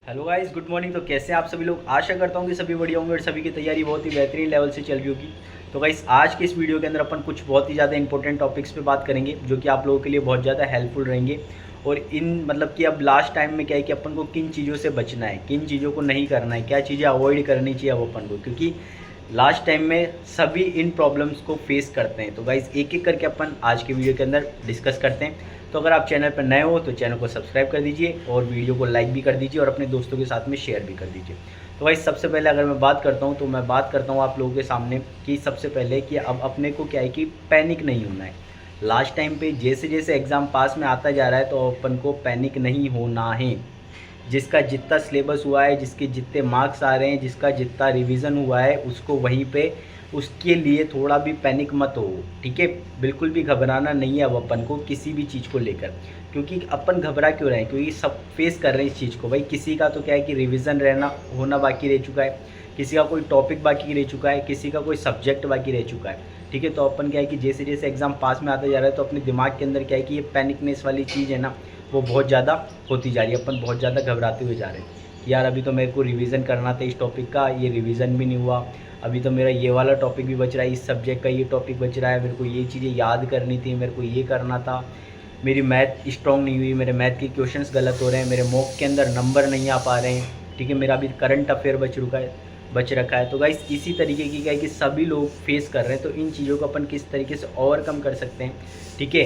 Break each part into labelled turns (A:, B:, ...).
A: Hello guys, good morning. तो कैसे हैं आप सभी लोग? आशा करता हूँ कि सभी बढ़िया होंगे और सभी की तैयारी बहुत ही बेहतरीन लेवल से चल रही होगी। तो गाइस, आज के इस वीडियो के अंदर अपन कुछ बहुत ही ज़्यादा इंपॉर्टेंट टॉपिक्स पे बात करेंगे जो कि आप लोगों के लिए बहुत ज़्यादा हेल्पफुल रहेंगे। और इन मतलब कि अब लास्ट टाइम में क्या है कि अपन को किन चीज़ों से बचना है, किन चीज़ों को नहीं करना है, क्या चीज़ें अवॉइड करनी चाहिए अब अपन को, क्योंकि लास्ट टाइम में सभी इन प्रॉब्लम्स को फेस करते हैं। तो गाइस, एक एक करके अपन आज के वीडियो के अंदर डिस्कस करते हैं। तो अगर आप चैनल पर नए हो तो चैनल को सब्सक्राइब कर दीजिए और वीडियो को लाइक भी कर दीजिए और अपने दोस्तों के साथ में शेयर भी कर दीजिए। तो भाई, सबसे पहले अगर मैं बात करता हूँ तो मैं बात करता हूँ आप लोगों के सामने कि सबसे पहले कि अब अपने को क्या है कि पैनिक नहीं होना है। लास्ट टाइम पे जैसे जैसे एग्ज़ाम पास में आता जा रहा है तो अपन को पैनिक नहीं होना है। जिसका जितना सिलेबस हुआ है, जिसके जितने मार्क्स आ रहे हैं, जिसका जितना रिवीजन हुआ है, उसको वहीं पे उसके लिए थोड़ा भी पैनिक मत हो, ठीक है। बिल्कुल भी घबराना नहीं है अब अपन को किसी भी चीज़ को लेकर। क्योंकि अपन घबरा क्यों रहे हैं? क्योंकि सब फेस कर रहे हैं इस चीज़ को। भाई, किसी का तो क्या है कि रिवीजन रहना होना बाकी रह चुका है, किसी का कोई टॉपिक बाकी रह चुका है, किसी का कोई सब्जेक्ट बाकी रह चुका है, ठीक है। तो अपन क्या है कि जैसे जैसे एग्ज़ाम पास में आता जा रहा है तो अपने दिमाग के अंदर क्या है कि ये पैनिकनेस वाली चीज़ है ना, वो बहुत ज़्यादा होती जा रही है। अपन बहुत ज़्यादा घबराते हुए जा रहे हैं कि यार अभी तो मेरे को रिवीजन करना था इस टॉपिक का, ये रिवीजन भी नहीं हुआ। अभी तो मेरा ये वाला टॉपिक भी बच रहा है, इस सब्जेक्ट का ये टॉपिक बच रहा है, मेरे को ये चीज़ें याद करनी थी, मेरे को ये करना था। मेरी मैथ स्ट्रॉन्ग नहीं हुई, मेरे मैथ के क्वेश्चंस गलत हो रहे हैं, मेरे मॉक के अंदर नंबर नहीं आ पा रहे हैं, ठीक है। मेरा अभी करंट अफेयर बच रखा है। तो गाइस, इसी तरीके की क्या है कि सभी लोग फेस कर रहे हैं। तो इन चीज़ों को अपन किस तरीके से ओवरकम कर सकते हैं, ठीक है,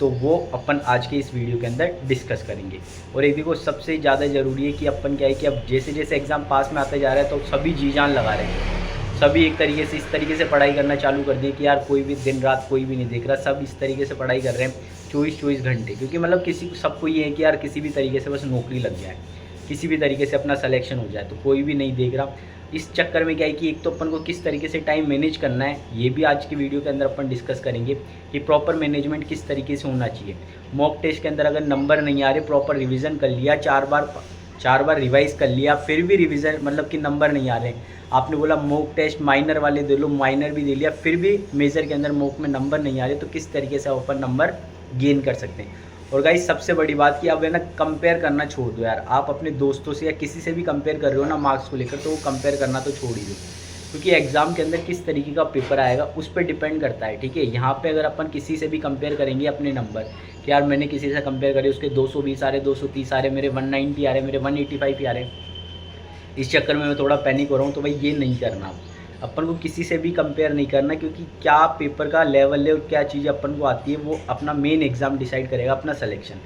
A: तो वो अपन आज के इस वीडियो के अंदर डिस्कस करेंगे। और एक देखो, सबसे ज़्यादा ज़रूरी है कि अपन क्या है कि अब जैसे जैसे एग्ज़ाम पास में आता जा रहा है तो सभी जी जान लगा रहे हैं। सभी एक तरीके से इस तरीके से पढ़ाई करना चालू कर दिए कि यार कोई भी दिन रात कोई भी नहीं देख रहा, सब इस तरीके से पढ़ाई कर रहे हैं 24-24 घंटे। क्योंकि मतलब किसी को सबको ये है कि यार किसी भी तरीके से बस नौकरी लग जाए, किसी भी तरीके से अपना सिलेक्शन हो जाए, तो कोई भी नहीं देख रहा। इस चक्कर में क्या है कि एक तो अपन को किस तरीके से टाइम मैनेज करना है, ये भी आज की वीडियो के अंदर अपन डिस्कस करेंगे कि प्रॉपर मैनेजमेंट किस तरीके से होना चाहिए। मॉक टेस्ट के अंदर अगर नंबर नहीं आ रहे, प्रॉपर रिवीजन कर लिया, चार बार रिवाइज कर लिया, फिर भी रिवीजन मतलब कि नंबर नहीं आ रहे, आपने बोला मॉक टेस्ट माइनर वाले दे लो, माइनर भी दे लिया, फिर भी मेजर के अंदर मॉक में नंबर नहीं आ रहे, तो किस तरीके से अपन नंबर गेन कर सकते हैं। और गाइस, सबसे बड़ी बात कि अब है ना, कंपेयर करना छोड़ दो यार। आप अपने दोस्तों से या किसी से भी कंपेयर कर रहे हो ना मार्क्स को लेकर, तो वो कंपेयर करना तो छोड़ ही दो। क्योंकि एग्ज़ाम के अंदर किस तरीके का पेपर आएगा उस पर डिपेंड करता है, ठीक है। यहाँ पे अगर अपन किसी से भी कंपेयर करेंगे अपने नंबर कि यार मैंने किसी से कंपेयर करे, उसके 220 आ रहे, 230 आ रहे, मेरे 190 आ रहे, मेरे 185 आ रहे, इस चक्कर में मैं थोड़ा पैनिक हो रहा हूँ, तो भाई ये नहीं करना। अपन को किसी से भी कंपेयर नहीं करना, क्योंकि क्या पेपर का लेवल है और क्या चीज़ अपन को आती है वो अपना मेन एग्ज़ाम डिसाइड करेगा, अपना सिलेक्शन,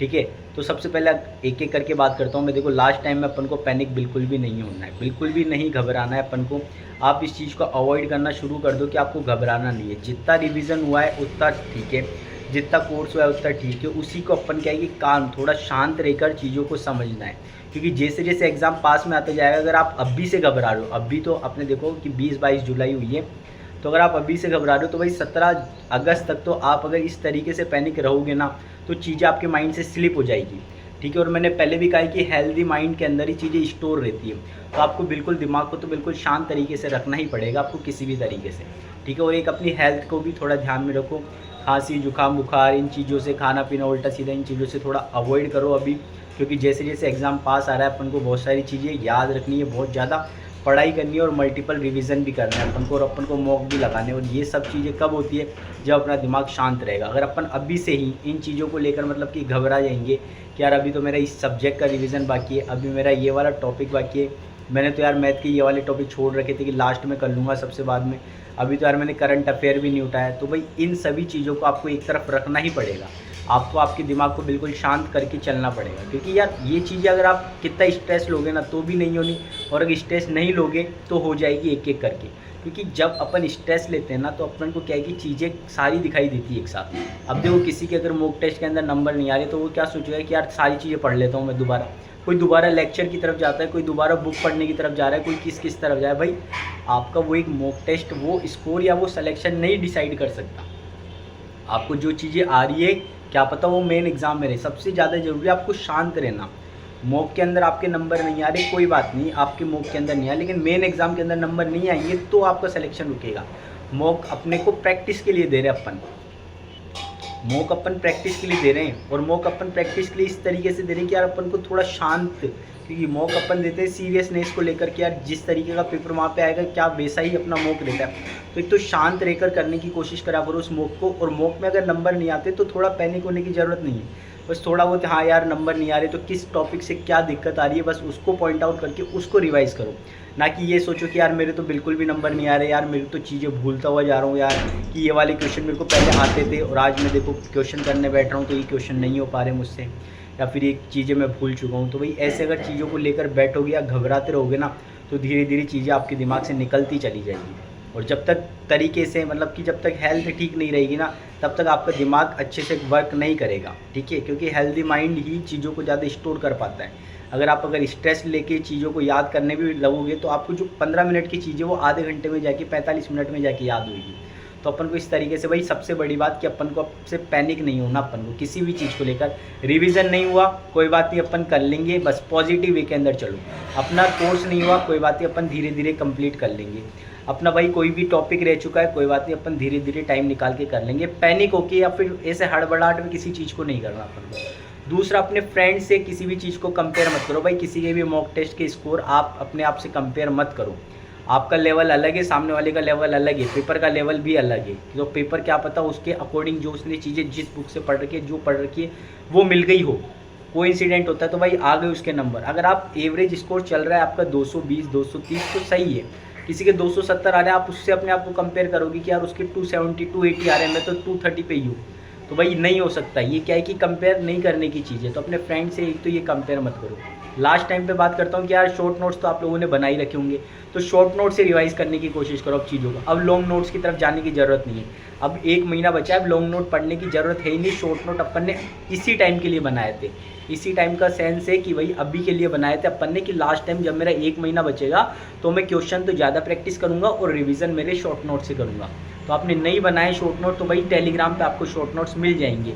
A: ठीक है। तो सबसे पहले एक एक करके बात करता हूँ मैं। देखो, लास्ट टाइम में अपन को पैनिक बिल्कुल भी नहीं होना है, बिल्कुल भी नहीं घबराना है अपन को। आप इस चीज़ को अवॉइड करना शुरू कर दो कि आपको घबराना नहीं है। जितना रिविज़न हुआ है उतना ठीक है, जितना कोर्स हुआ है उतना ठीक है। उसी को अपन क्या है कि काम थोड़ा शांत रहकर चीज़ों को समझना है। क्योंकि जैसे जैसे एग्ज़ाम पास में आते जाएगा, अगर आप अभी से घबरा रहे हो, अभी तो आपने देखो कि 20-22 जुलाई हुई है, तो अगर आप अभी से घबरा रहे हो तो भाई 17 अगस्त तक तो आप अगर इस तरीके से पैनिक रहोगे ना, तो चीज़ें आपके माइंड से स्लिप हो जाएगी, ठीक है। और मैंने पहले भी कहा है कि हेल्दी माइंड के अंदर ही चीज़ें स्टोर रहती है। तो आपको बिल्कुल दिमाग को तो बिल्कुल शांत तरीके से रखना ही पड़ेगा आपको, किसी भी तरीके से, ठीक है। और एक अपनी हेल्थ को भी थोड़ा ध्यान में रखो। खांसी जुकाम बुखार इन चीज़ों से, खाना पीना उल्टा सीधा, इन चीज़ों से थोड़ा अवॉइड करो अभी। क्योंकि जैसे जैसे एग्ज़ाम पास आ रहा है अपन को बहुत सारी चीज़ें याद रखनी है, बहुत ज़्यादा पढ़ाई करनी है और मल्टीपल रिवीजन भी करना है अपन को, और अपन को मॉक भी लगाने। और ये सब चीज़ें कब होती है? जब अपना दिमाग शांत रहेगा। अगर अपन अभी से ही इन चीज़ों को लेकर मतलब कि घबरा जाएंगे कि यार अभी तो मेरा इस सब्जेक्ट का रिवीजन बाकी है, अभी मेरा ये वाला टॉपिक बाकी है, मैंने तो यार मैथ के ये वाले टॉपिक छोड़ रखे थे कि लास्ट में कर लूँगा सबसे बाद में, अभी तो यार मैंने करंट अफेयर भी नहीं उठाया, तो भाई इन सभी चीज़ों को आपको एक तरफ रखना ही पड़ेगा। आपको आपके दिमाग को बिल्कुल शांत करके चलना पड़ेगा। क्योंकि यार ये चीज़ें अगर आप कितना स्ट्रेस लोगे ना तो भी नहीं होनी, और अगर स्ट्रेस नहीं लोगे तो हो जाएगी एक एक करके। क्योंकि जब अपन स्ट्रेस लेते हैं ना तो अपन को क्या है कि चीज़ें सारी दिखाई देती है एक साथ। अब देखो, किसी के अगर मॉक टेस्ट के अंदर नंबर नहीं आ रहे तो वो क्या सोचेगा कि यार सारी चीज़ें पढ़ लेता हूँ मैं दोबारा। कोई दोबारा लेक्चर की तरफ जाता है, कोई दोबारा बुक पढ़ने की तरफ जा रहा है, कोई किस किस तरफ जाए। भाई, आपका वो एक मॉक टेस्ट वो स्कोर या वो सिलेक्शन नहीं डिसाइड कर सकता। आपको जो चीज़ें आ रही है, क्या पता वो मेन एग्ज़ाम में रहे। सबसे ज़्यादा ज़रूरी है आपको शांत रहना। मॉक के अंदर आपके नंबर नहीं आ रहे, कोई बात नहीं, आपके मॉक के अंदर नहीं आए, लेकिन मेन एग्ज़ाम के अंदर नंबर नहीं आएंगे तो आपका सिलेक्शन रुकेगा। मॉक अपने को प्रैक्टिस के लिए दे रहे अपन, मॉक अपन प्रैक्टिस के लिए दे रहे हैं, और मॉक अपन प्रैक्टिस के लिए इस तरीके से दे रहे हैं कि यार अपन को थोड़ा शांत, क्योंकि मॉक अपन देते हैं सीरियसनेस को लेकर कि यार जिस तरीके का पेपर वहाँ पे आएगा क्या वैसा ही अपना मॉक रहता है। तो एक तो शांत रहकर करने की कोशिश करा करो उस मॉक को, और मॉक में अगर नंबर नहीं आते तो थोड़ा पैनिक होने की ज़रूरत नहीं है। बस थोड़ा बहुत हाँ यार नंबर नहीं आ रहे तो किस टॉपिक से क्या दिक्कत आ रही है, बस उसको पॉइंट आउट करके उसको रिवाइज़ करो। ना कि ये सोचो कि यार मेरे तो बिल्कुल भी नंबर नहीं आ रहे, यार मेरी तो चीज़ें भूलता हुआ जा रहा हूँ यार, कि ये वाले क्वेश्चन मेरे को पहले आते थे और आज मैं देखो क्वेश्चन करने बैठ रहा हूँ तो ये क्वेश्चन नहीं हो पा रहे मुझसे, या फिर ये चीज़ें मैं भूल चुका हूँ। तो भाई ऐसे अगर चीज़ों को लेकर बैठोगे या घबराते रहोगे ना, तो धीरे धीरे चीज़ें आपके दिमाग से निकलती चली जाएगी। और जब तक तरीके से, मतलब कि जब तक हेल्थ ठीक नहीं रहेगी ना, तब तक आपका दिमाग अच्छे से वर्क नहीं करेगा, ठीक है। क्योंकि हेल्दी माइंड ही चीज़ों को ज़्यादा स्टोर कर पाता है। अगर स्ट्रेस लेके चीज़ों को याद करने भी लगोगे तो आपको जो 15 मिनट की चीज़ें वो आधे घंटे में जाके 45 मिनट में जाके याद होगी। तो अपन को इस तरीके से, भाई सबसे बड़ी बात कि अपन को आपसे पैनिक नहीं होना, अपन को किसी भी चीज़ को लेकर। रिवीजन नहीं हुआ कोई बात नहीं, अपन कर लेंगे, बस पॉजिटिव वे के अंदर चलो। अपना कोर्स नहीं हुआ कोई बात नहीं, अपन धीरे धीरे कंप्लीट कर लेंगे। अपना भाई कोई भी टॉपिक रह चुका है कोई बात नहीं, अपन धीरे धीरे टाइम निकाल के कर लेंगे। पैनिक होके या फिर ऐसे हड़बड़ाहट में किसी चीज़ को नहीं करना अपन को। दूसरा, अपने फ्रेंड से किसी भी चीज़ को कंपेयर मत करो। भाई किसी के भी मॉक टेस्ट के स्कोर आप अपने आप से कंपेयर मत करो। आपका लेवल अलग है, सामने वाले का लेवल अलग है, पेपर का लेवल भी अलग है। तो पेपर क्या पता उसके अकॉर्डिंग जो उसने चीज़ें जिस बुक से पढ़ रखी है, जो पढ़ रखी है वो मिल गई हो, कोई इंसिडेंट होता है तो भाई आ गए उसके नंबर। अगर आप एवरेज स्कोर चल रहा है आपका 220 230 तो सही है। किसी के 270 आ रहे हैं, आप उससे अपने आप को कंपेयर करोगे कि यार उसके 270 280 आ रहे हैं, मैं तो 230 पे ही हूँ, तो भाई नहीं हो सकता। ये क्या है कि कंपेयर नहीं करने की चीज़ है। तो अपने फ्रेंड से एक तो ये कंपेयर मत करो। लास्ट टाइम पे बात करता हूँ कि यार शॉर्ट नोट्स तो आप लोगों ने बना ही रखे होंगे, तो शॉर्ट नोट से रिवाइज करने की कोशिश करो अब चीज़ों को। अब लॉन्ग नोट्स की तरफ जाने की ज़रूरत नहीं है। अब 1 महीना बचा है, अब लॉन्ग नोट पढ़ने की ज़रूरत है ही नहीं। शॉर्ट नोट अपन ने इसी टाइम के लिए बनाए थे। इसी टाइम का सेंस है कि भाई अभी के लिए बनाए थे अपन ने, कि लास्ट टाइम जब मेरा 1 महीना बचेगा तो मैं क्वेश्चन तो ज़्यादा प्रैक्टिस करूँगा और रिवीजन मेरे शॉर्ट नोट से करूँगा। तो आपने नहीं बनाए शॉर्ट नोट तो भाई टेलीग्राम पे आपको शॉर्ट नोट्स मिल जाएंगे,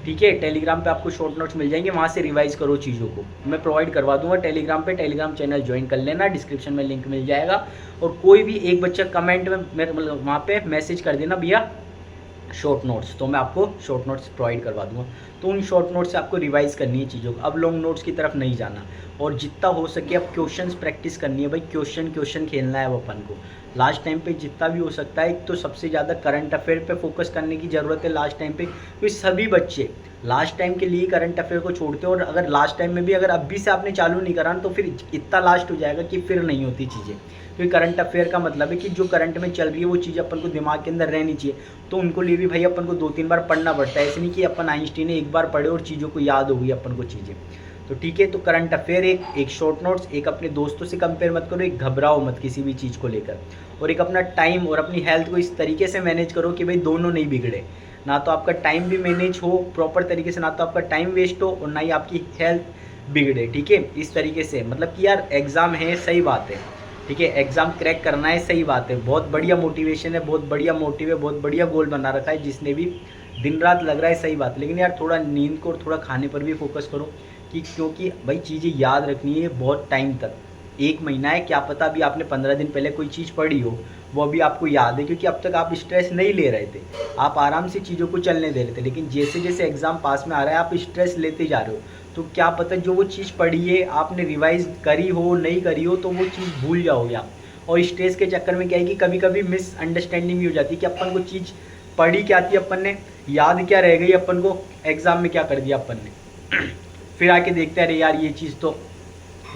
A: ठीक है। टेलीग्राम पे आपको शॉर्ट नोट्स मिल जाएंगे, वहाँ से रिवाइज करो चीज़ों को, मैं प्रोवाइड करवा दूंगा टेलीग्राम पे। टेलीग्राम चैनल ज्वाइन कर लेना, डिस्क्रिप्शन में लिंक मिल जाएगा। और कोई भी एक बच्चा कमेंट में मतलब वहाँ पे मैसेज कर देना भैया शॉर्ट नोट्स, तो मैं आपको शॉर्ट नोट्स प्रोवाइड करवा दूंगा। तो उन शॉर्ट नोट्स से आपको रिवाइज करनी है चीज़ों को, अब लॉन्ग नोट्स की तरफ नहीं जाना। और जितना हो सके अब क्वेश्चंस प्रैक्टिस करनी है भाई, क्वेश्चन खेलना है वो अपन को। लास्ट टाइम पे जितना भी हो सकता है, एक तो सबसे ज़्यादा करंट अफेयर पे फोकस करने की ज़रूरत है लास्ट टाइम पे, क्योंकि सभी बच्चे लास्ट टाइम के लिए करंट अफेयर को छोड़ते हैं। और अगर लास्ट टाइम में भी अगर अभी से आपने चालू नहीं करा तो फिर इतना लास्ट हो जाएगा कि फिर नहीं होती चीज़ें। क्योंकि करंट अफेयर का मतलब है कि जो करंट में चल रही है वो चीज़ अपन को दिमाग के अंदर रहनी चाहिए। तो उनको लिए भी भाई अपन को 2-3 बार पढ़ना पड़ता है, ऐसे नहीं कि अपन आइंस्टीन ने एक बार पढ़े और चीज़ों को याद हो गई अपन को चीज़ें। तो ठीक है, तो करंट अफेयर एक शॉर्ट नोट्स, एक अपने दोस्तों से कंपेयर मत करो, एक घबराओ मत किसी भी चीज़ को लेकर, और एक अपना टाइम और अपनी हेल्थ को इस तरीके से मैनेज करो कि भाई दोनों नहीं बिगड़े। ना तो आपका टाइम भी मैनेज हो प्रॉपर तरीके से, ना तो आपका टाइम वेस्ट हो और ना ही आपकी हेल्थ बिगड़े, ठीक है। इस तरीके से मतलब कि यार एग्ज़ाम है, सही बात है, ठीक है, एग्ज़ाम क्रैक करना है, सही बात है, बहुत बढ़िया मोटिवेशन है, बहुत बढ़िया मोटिव है, बहुत बढ़िया गोल बना रखा है जिसने भी, दिन रात लग रहा है, सही बात है। लेकिन यार थोड़ा नींद को और थोड़ा खाने पर भी फोकस करो, कि क्योंकि भाई चीज़ें याद रखनी है बहुत टाइम तक। 1 महीना है, क्या पता अभी आपने 15 दिन पहले कोई चीज़ पढ़ी हो वो अभी आपको याद है, क्योंकि अब तक आप स्ट्रेस नहीं ले रहे थे, आप आराम से चीज़ों को चलने दे रहे थे। लेकिन जैसे जैसे एग्ज़ाम पास में आ रहा है आप स्ट्रेस लेते जा रहे हो, तो क्या पता जो वो चीज़ पढ़ी है आपने रिवाइज करी हो नहीं करी हो तो वो चीज़ भूल जाओगे आप। और स्ट्रेस के चक्कर में क्या है कि कभी कभी मिसअंडरस्टैंडिंग भी हो जाती है कि अपन को चीज़ पढ़ी क्या थी, अपन ने याद क्या रह गई, अपन को एग्ज़ाम में क्या कर दिया अपन ने फिर आके देखते हैं अरे यार ये चीज़ तो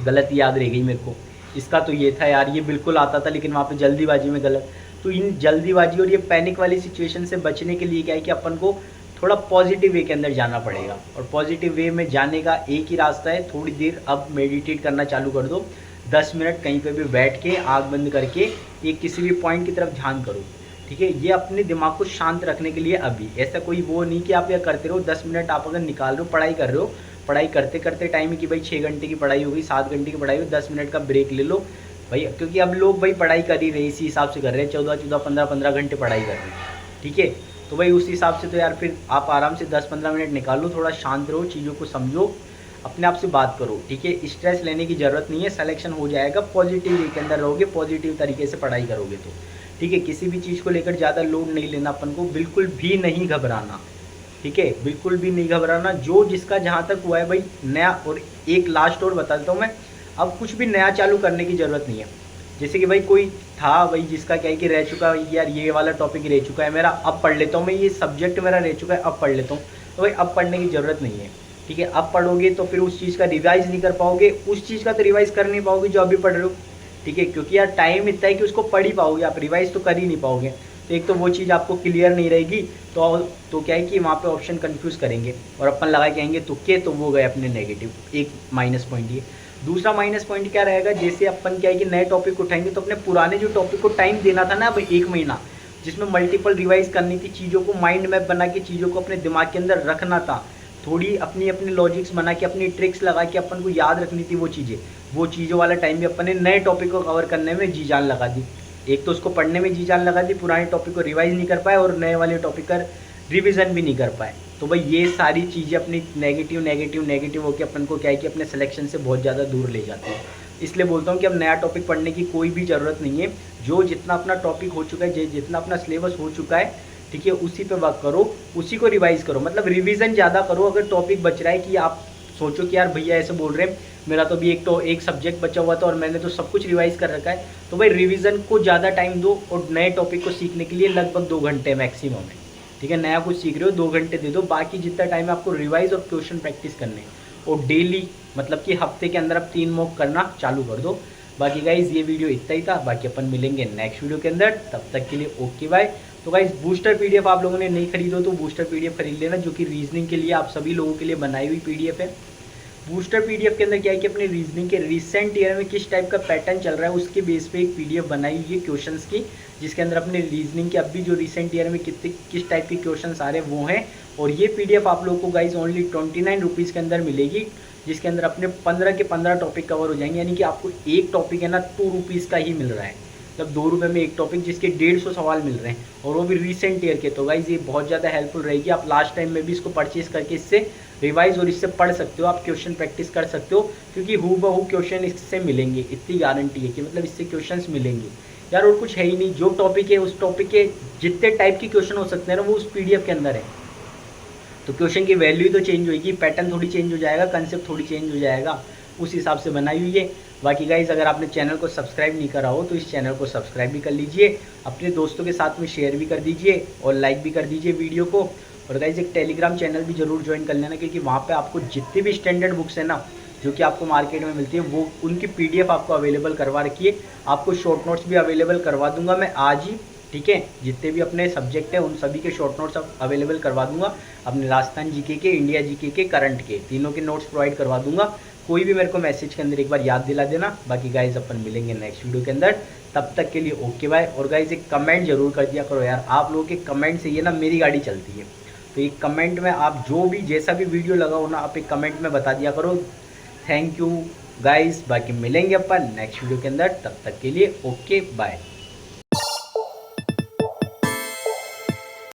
A: गलत याद रह गई मेरे को, इसका तो ये था यार, ये बिल्कुल आता था लेकिन वहाँ पे जल्दीबाजी में गलत। तो इन जल्दीबाजी और ये पैनिक वाली सिचुएशन से बचने के लिए क्या है कि अपन को थोड़ा पॉजिटिव वे के अंदर जाना पड़ेगा। और पॉजिटिव वे में जाने का एक ही रास्ता है, थोड़ी देर अब मेडिटेट करना चालू कर दो, 10 मिनट कहीं पे भी बैठ के आँख बंद करके एक किसी भी पॉइंट की तरफ ध्यान करो, ठीक है। ये अपने दिमाग को शांत रखने के लिए अभी ऐसा कोई वो नहीं कि आप यह करते रहो। 10 मिनट आप अगर निकाल रहे हो, पढ़ाई कर रहे हो, पढ़ाई करते करते टाइम है कि भाई 6 घंटे की पढ़ाई होगी, 7 घंटे की पढ़ाई हो, 10 मिनट का ब्रेक ले लो भाई, क्योंकि अब लोग भाई पढ़ाई कर ही रहे इसी हिसाब से कर रहे हैं, 14 15 घंटे पढ़ाई कर रहे हैं, ठीक है। तो भाई उस हिसाब से तो यार फिर आप आराम से 10-15 मिनट निकालो, थोड़ा शांत रहो, चीज़ों को समझो, अपने आप से बात करो, ठीक है। स्ट्रेस लेने की ज़रूरत नहीं है, सिलेक्शन हो जाएगा, पॉजिटिव वे के अंदर रहोगे, पॉजिटिव तरीके से पढ़ाई करोगे तो ठीक है। किसी भी चीज़ को लेकर ज़्यादा लोड नहीं लेना अपन को, बिल्कुल भी नहीं घबराना, ठीक है, बिल्कुल भी नहीं घबराना। जो जिसका जहाँ तक हुआ है भाई नया, और एक लास्ट और बता देता हूँ मैं, अब कुछ भी नया चालू करने की ज़रूरत नहीं है। जैसे कि भाई कोई था भाई जिसका क्या है कि रह चुका है, यार ये वाला टॉपिक रह चुका है मेरा, अब पढ़ लेता हूँ मैं, ये सब्जेक्ट मेरा रह चुका है अब पढ़ लेता हूँ, तो भाई अब पढ़ने की ज़रूरत नहीं है। ठीक है, अब पढ़ोगे तो फिर उस चीज़ का रिवाइज़ नहीं कर पाओगे, उस चीज़ का तो रिवाइज़ कर नहीं पाओगे जो अभी पढ़ रहे हो। ठीक है, क्योंकि यार टाइम इतना है कि उसको पढ़ ही पाओगे, आप रिवाइज़ तो कर ही नहीं पाओगे। तो एक तो वो चीज़ आपको क्लियर नहीं रहेगी, तो क्या है कि वहाँ पे ऑप्शन कंफ्यूज करेंगे और अपन लगा के आएंगे तुक्के, तो वो गए अपने नेगेटिव। एक माइनस पॉइंट ये। दूसरा माइनस पॉइंट क्या रहेगा, जैसे अपन क्या है कि नए टॉपिक उठाएंगे तो अपने पुराने जो टॉपिक को टाइम देना था ना अब 1 महीना, जिसमें मल्टीपल रिवाइज करनी थी, चीज़ों को माइंड मैप बना के चीज़ों को अपने दिमाग के अंदर रखना था, थोड़ी अपनी अपनी लॉजिक्स बना के अपनी ट्रिक्स लगा के अपन को याद रखनी थी वो चीज़ों वाला टाइम भी अपन ने नए टॉपिक को कवर करने में जी जान लगा दी। एक तो उसको पढ़ने में जी जान लगा दी, पुराने टॉपिक को रिवाइज नहीं कर पाए और नए वाले टॉपिक का रिवीजन भी नहीं कर पाए। तो भाई ये सारी चीज़ें अपनी नेगेटिव नेगेटिव नेगेटिव होकर अपन को क्या है कि अपने सिलेक्शन से बहुत ज़्यादा दूर ले जाती है। इसलिए बोलता हूँ कि अब नया टॉपिक पढ़ने की कोई भी ज़रूरत नहीं है। जो जितना अपना टॉपिक हो चुका है, जितना अपना सिलेबस हो चुका है, ठीक है, उसी पे वर्क करो, उसी को रिवाइज करो, मतलब रिवीजन ज़्यादा करो। अगर टॉपिक बच रहा है कि आप सोचो कि यार भैया ऐसे बोल रहे हैं, मेरा तो अभी एक सब्जेक्ट बचा हुआ था और मैंने तो सब कुछ रिवाइज कर रखा है, तो भाई रिवीजन को ज़्यादा टाइम दो और नए टॉपिक को सीखने के लिए लगभग 2 घंटे मैक्सिमम है। ठीक है, नया कुछ सीख रहे हो 2 घंटे दे दो, बाकी जितना टाइम है आपको रिवाइज और क्वेश्चन प्रैक्टिस करने हैं। और डेली मतलब कि हफ्ते के अंदर आप 3 मॉक करना चालू कर दो। बाकी गाइज ये वीडियो इतना ही था, बाकी अपन मिलेंगे नेक्स्ट वीडियो के अंदर, तब तक के लिए ओके बाय। तो गाइज बूस्टर पीडीएफ आप लोगों ने नहीं खरीदो तो बूस्टर पीडीएफ खरीद लेना, जो कि रीजनिंग के लिए आप सभी लोगों के लिए बनाई हुई पीडीएफ है। बूस्टर पीडीएफ के अंदर क्या है कि अपने रीजनिंग के रिसेंट ईयर में किस टाइप का पैटर्न चल रहा है उसके बेस पे एक पीडीएफ बनाई हुई है क्वेश्चंस की, जिसके अंदर अपने रीजनिंग के अभी जो रिसेंट ईयर में किस टाइप के क्वेश्चंस आ रहे हैं वो हैं। और ये पीडीएफ आप लोगों को गाइज ओनली 29 रुपीज़ के अंदर मिलेगी, जिसके अंदर अपने 15 के 15 टॉपिक कवर हो जाएंगे। यानी कि आपको एक टॉपिक है ना 2 रुपीज़ का ही मिल रहा है, मतलब 2 रुपये में एक टॉपिक, जिसके 150 सवाल मिल रहे हैं और वो भी रिसेंट ईयर के। तो गाइज ये बहुत ज़्यादा हेल्पफुल रहेगी, आप लास्ट टाइम में भी इसको परचेज करके इससे रिवाइज और इससे पढ़ सकते हो, आप क्वेश्चन प्रैक्टिस कर सकते हो, क्योंकि हूबहू क्वेश्चन इससे मिलेंगे, इतनी गारंटी है कि मतलब इससे क्वेश्चंस मिलेंगे यार। और कुछ है ही नहीं, जो टॉपिक है उस टॉपिक के जितने टाइप के क्वेश्चन हो सकते हैं ना वो उस पीडीएफ के अंदर है। तो क्वेश्चन की वैल्यू तो चेंज होगी, पैटर्न थोड़ी चेंज हो जाएगा, कंसेप्ट थोड़ी चेंज हो जाएगा, उस हिसाब से बनाई हुई है। बाकी गाइज अगर आपने चैनल को सब्सक्राइब नहीं करा हो तो इस चैनल को सब्सक्राइब भी कर लीजिए, अपने दोस्तों के साथ में शेयर भी कर दीजिए और लाइक भी कर दीजिए वीडियो को। और गाइज एक टेलीग्राम चैनल भी जरूर ज्वाइन कर लेना, क्योंकि वहाँ पे आपको जितनी भी स्टैंडर्ड बुक्स है ना जो कि आपको मार्केट में मिलती है वो उनकी पीडीएफ आपको अवेलेबल करवा रखी है। आपको शॉर्ट नोट्स भी अवेलेबल करवा दूंगा मैं आज ही। ठीक है, जितने भी अपने सब्जेक्ट हैं उन सभी के शॉर्ट नोट्स अवेलेबल करवा दूंगा, अपने राजस्थान जीके के, इंडिया जीके के, करंट के, तीनों के नोट्स प्रोवाइड करवा दूंगा। कोई भी मेरे को मैसेज के अंदर एक बार याद दिला देना। बाकी गाइज अपन मिलेंगे नेक्स्ट वीडियो के अंदर, तब तक के लिए ओके बाय। और गाइज एक कमेंट जरूर कर दिया करो यार, आप लोगों के कमेंट से ये ना मेरी गाड़ी चलती है। तो एक कमेंट में आप जो भी जैसा भी वीडियो लगा हो ना, आप एक कमेंट में बता दिया करो। थैंक यू गाइज, बाकी मिलेंगे अपन नेक्स्ट वीडियो के अंदर, तब तक के लिए ओके बाय।